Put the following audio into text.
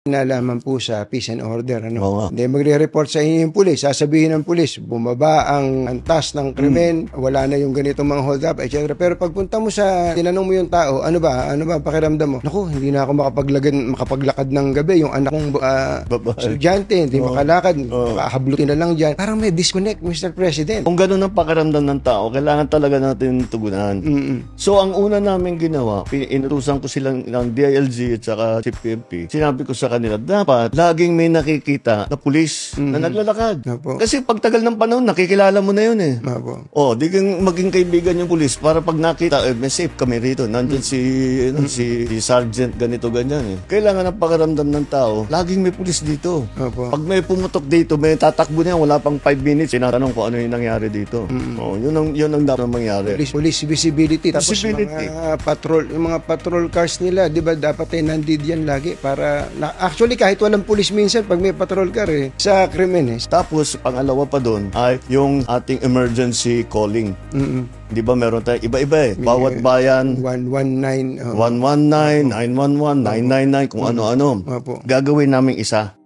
Nalaman po sa peace and order, ano? Oo nga. Hindi, magre-report sa inyo yung pulis, sasabihin ng pulis, bumaba ang antas ng krimen, wala na yung ganitong mga hold up, etc. Pero pagpunta mo sa, tinanong mo yung tao, ano ba pakiramdam mo? Naku, hindi na ako makapaglakad ng gabi, yung anak kong estudyante, hindi makalakad, hablutin na lang dyan. Parang may disconnect, Mr. President. Kung gano'n ang pakiramdam ng tao, kailangan talaga natin tugunan. So, ang una namin ginawa, inutusan ko silang ng DILG at saka CPMP. Sinabi ko sa kanila, dapat laging may nakikita na pulis na naglalakad. Opo. Kasi pagtagal ng panahon, nakikilala mo na yun eh. Opo. Di kang maging kaibigan yung pulis para pag nakita, may safe kami rito. Nandun si Sergeant ganito ganyan eh. Kailangan ang pakiramdam ng tao, laging may pulis dito. Opo. Pag may pumutok dito, may tatakbo na yan, wala pang 5 minutes, tinatanong kung ano yung nangyari dito. Yun ang dapat mangyari. Police visibility. Tapos Visibility. yung mga patrol cars nila, di ba dapat nandyan lagi para actually kahit walang pulis minsan pag may patrol car sa krimen Tapos pangalawa pa doon ay yung ating emergency calling. Di ba meron tayo iba-iba bawat bayan 119 119, 911, 999 kung ano-ano. Opo. Gagawin namin isa.